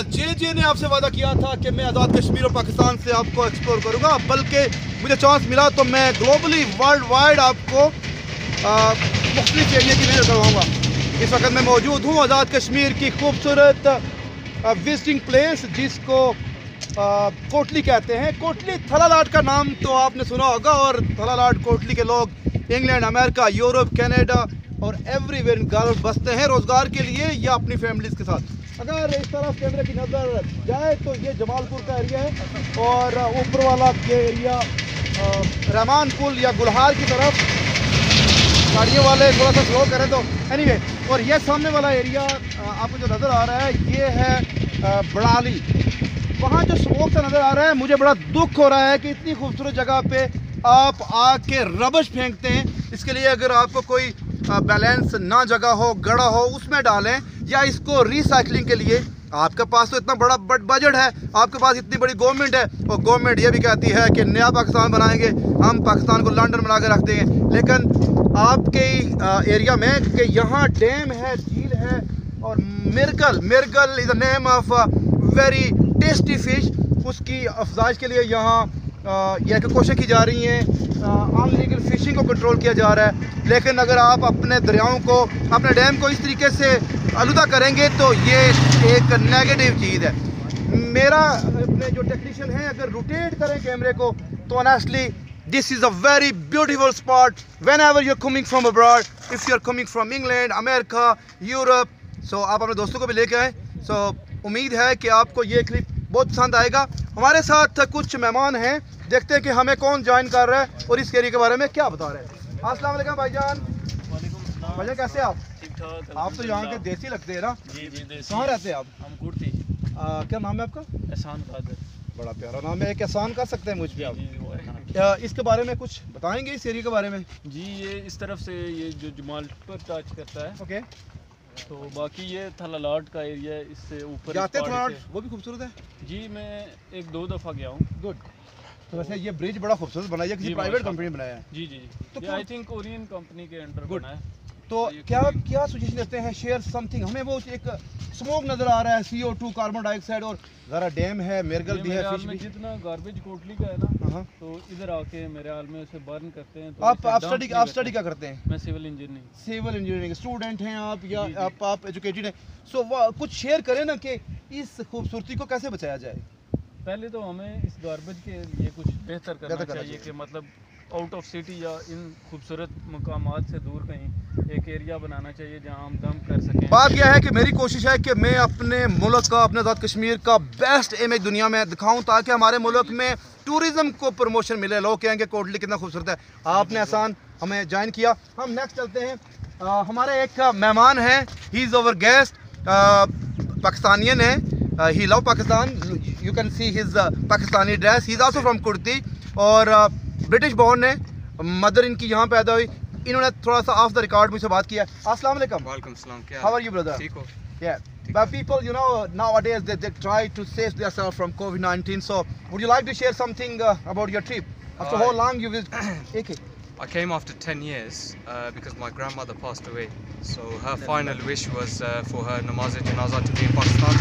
जे ने आपसे वादा किया था कि मैं आज़ाद कश्मीर और पाकिस्तान से आपको एक्सप्लोर करूंगा, बल्कि मुझे चांस मिला तो मैं ग्लोबली वर्ल्ड वाइड आपको मुख्तलिफ एरिया की विजिट करवाऊँगा। इस वक्त मैं मौजूद हूँ आज़ाद कश्मीर की खूबसूरत विजिटिंग प्लेस जिसको कोटली कहते हैं। कोटली थलालाट का नाम तो आपने सुना होगा, और थलालाट कोटली के लोग इंग्लैंड, अमेरिका, यूरोप, कनाडा और एवरीवेयर इन गल्फ बसते हैं रोज़गार के लिए या अपनी फैमिलीज़ के साथ। अगर इस तरफ कैमरे की नज़र जाए तो ये जमालपुर का एरिया है, और ऊपर वाला ये एरिया रहमान पुल या गुलहार की तरफ। गाड़ियों वाले थोड़ा सा स्लो करें तो एनीवे। और ये सामने वाला एरिया आपको जो नज़र आ रहा है ये है बड़ाली। वहाँ जो स्मोक सा नज़र आ रहा है, मुझे बड़ा दुख हो रहा है कि इतनी खूबसूरत जगह पे आप आके रबश फेंकते हैं। इसके लिए अगर आपको कोई बैलेंस ना जगह हो, गड़ा हो, उसमें डालें, या इसको रिसाइकलिंग के लिए आपके पास तो इतना बड़ा बजट है, आपके पास इतनी बड़ी गवर्नमेंट है, और गवर्नमेंट ये भी कहती है कि नया पाकिस्तान बनाएंगे, हम पाकिस्तान को लंदन बना के रख देंगे। लेकिन आपके एरिया में कि यहाँ डैम है, झील है, और mrigal is the name of very tasty fish, उसकी अफजाइश के लिए यहाँ यह कोशिश की जा रही हैं, अनलीगल फिशिंग को कंट्रोल किया जा रहा है। लेकिन अगर आप अपने दरियाओं को, अपने डैम को इस तरीके से आलूदा करेंगे तो ये एक नेगेटिव चीज़ है। मेरा अपने जो टेक्नीशियन हैं अगर रोटेट करें कैमरे को तो honestly this is a very beautiful spot whenever you are coming from abroad, if you are coming from England, America, Europe. So आप अपने दोस्तों को भी लेके आएँ। सो उम्मीद है कि आपको ये क्लिप बहुत पसंद आएगा। हमारे साथ कुछ मेहमान हैं, देखते हैं कि हमें कौन ज्वाइन कर रहा है और इस एरिया के बारे में क्या बता रहे हैं। अस्सलाम वालेकुम भाईजान। भाईजान कैसे हैं आप? ठीक ठाक। आप तो यहाँ के देसी लगते हैं ना? जी जी देसी। कहाँ रहते हैं आप? हम कुर्ती। क्या नाम है आपका? एहसान कादर। बड़ा प्यारा नाम है। एक एहसान कर सकते हैं मुझ पे आप? जी वो एहसान। इसके बारे में कुछ बताएंगे, इस एरिया के बारे में? जी ये इस तरफ से ये जो जमालपुर टच करता है। ओके। तो बाकी ये थलालाट का एरिया है, इससे ऊपर जाते हैं थलालाट, वो भी खूबसूरत है? जी मैं 1-2 दफ़ा गया हूँ। गुड। तो वैसे ये ब्रिज बड़ा खूबसूरत बनाया है, किसी प्राइवेट कंपनी ने बनाया है? जी जी तो जी। आई थिंक कोरियन कंपनी के अंडर बना है। तो क्या क्या सजेशन देते हैं? Share something. हमें वो एक स्मोक नज़र आ रहा है, CO2 कार्बन डाइऑक्साइड, और ज़रा डैम है, मिर्गल भी है, फिश भी। जितना गार्बेज कोटली का है ना, तो इधर आके मेरे हाल में उसे बर्न करते हैं। तो आप स्टडी क्या करते हैं? मैं सिविल इंजीनियरिंग स्टूडेंट हैं आप, या आप एजुकेटेड हैं? सो कुछ शेयर करें ना कि इस खूबसूरती को कैसे बचाया जाए। पहले तो हमें इस गार्बेज के लिए कुछ बेहतर करना चाहिए कि मतलब आउट ऑफ सिटी या इन खूबसूरत मकामात से दूर कहीं एक एरिया बनाना चाहिए जहां हम दम कर सकें। बात यह है कि मेरी कोशिश है कि मैं अपने मुल्क का, अपने आज़ाद कश्मीर का बेस्ट इमेज दुनिया में दिखाऊं, ताकि हमारे मुल्क में टूरिज़्म को प्रमोशन मिले। लोग कहेंगे कोटली कितना खूबसूरत है। आपने आसान हमें ज्वाइन किया। हम नेक्स्ट चलते हैं। हमारे एक मेहमान हैं, ही इज़ अवर गेस्ट, पाकिस्तानियन है, he love Pakistan, you can see his Pakistani dress. He is also from कुर्ती, और ब्रिटिश बॉर्न है, मदर इनकी यहाँ पैदा हुई। इन्होंने थोड़ा सा ऑफ द रिकॉर्ड मुझसे बात किया। अस्सलाम वालेकुम। वालेकुम सलाम। क्या हाउ आर यू ब्रदर? ठीक हो? Yeah, but people, you know, nowadays they try to save themselves from COVID-19. So, would you like to share something about your trip? After how long you visit AK? I came after 10 years because my grandmother passed away. So her final wish was for her namaz-e-janazah to be in Pakistan.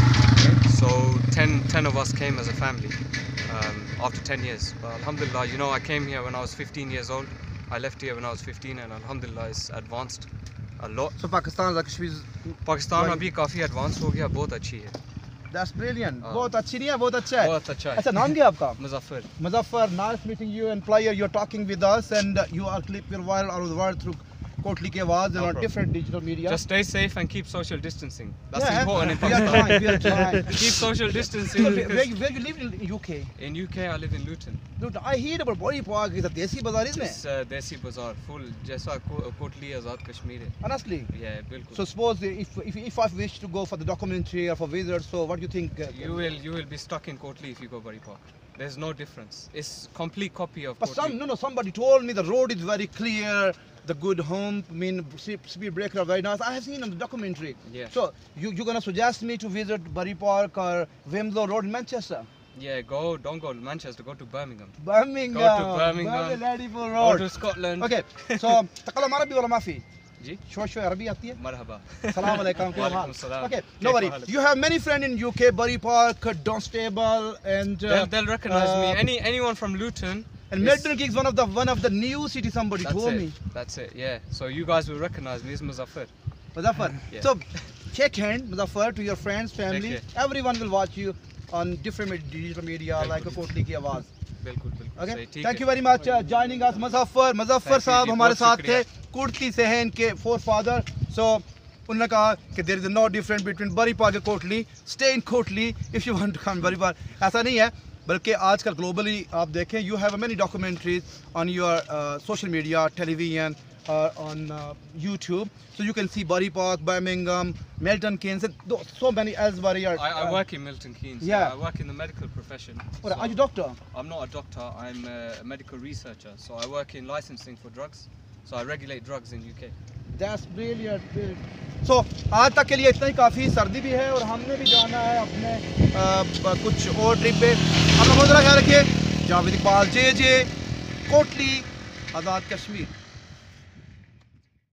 So 10 of us came as a family after 10 years. But alhamdulillah, you know, I came here when I was 15 years old. I left here when I was 15, and alhamdulillah it's advanced a lot. So Pakistan, Pakistan अभी काफ़ी advance हो गया, बहुत अच्छी है। That's brilliant. बहुत अच्छी नहीं है, बहुत अच्छा है। बहुत अच्छा है। अच्छा, नाम क्या है आपका? Muzaffar. Muzaffar, nice meeting you. And player, you're talking with us, and you are clip your viral all over the world through Kotli Ki Awaaz and on different digital media. Just stay safe and keep social distancing. That's Yeah, important in we are Pakistan. trying, we are trying. Keep social distancing. So, because where you live in UK? in UK I live in Luton. Dude, I hear about Bori Park is a desi bazaar, isn't It's it? Desi Bazaar, full जैसा कोटली आज़ाद कश्मीर है। Honestly. Yeah, बिल्कुल। So suppose if I wish to go for the documentary or for visitors, so what do you think? You will be stuck in Kotli if you go Bari Park. There's no difference. It's complete copy of But Kotli. somebody told me the road is very clear, the good home, I mean speed breaker are very nice. I have seen on the documentary. Yeah. So you're gonna suggest me to visit Bury Park or Winslow Road in Manchester? Yeah, don't go to Manchester, go to Birmingham. Birmingham. Go to Birmingham. Very Ladyful Go Road. to Scotland. Okay. So تقلم عربي ولا ما في؟ जी शोय अरबी आती है? मरहबा Assalamu alaikum. Walaikum salam. Okay, no worry. You have many friends in UK, Bury Park, Dunstable, and they'll recognize me. Anyone from Luton. And Milton Keynes, one of the new city. Somebody told me. That's it. Yeah. So you guys will recognize me as Muzaffar. Muzaffar. Yeah. So shake hand, Muzaffar, to your friends, family. Okay. Everyone will watch you on different digital media like a Kotli ki Awaaz. बिल्कुल बिल्कुल Okay. सही, ठीक Thank है। you very much joining us, Muzaffar. Muzaffar Thank you साहब जी, हमारे बहुत साथ थे, शुक्रिया। कुर्ती से हैं इनके forefather. So उन्होंने कहा कि there is no difference between Bury Park and Kotli. Stay in Kotli if you want to come Bury Park. ऐसा नहीं है, बल्कि आजकल globally आप देखें, you have many documentaries on your social media, television, on YouTube. So you can see Bury Park, Birmingham, Milton Keynes, and so many elsewhere. I work in Milton Keynes. Yeah. I work in the medical profession. Or are you doctor? I'm not a doctor. I'm a medical researcher. So I work in licensing for drugs. So I regulate drugs in UK. That's brilliant. So आज तक के लिए इतना ही काफ़ी, सर्दी भी है और हमने भी जाना है अपने कुछ और ट्रिप पे। हम लोग बहुत ज़रा ख्याल रखिए। जावेद इकबाल, जे कोटली, आज़ाद कश्मीर।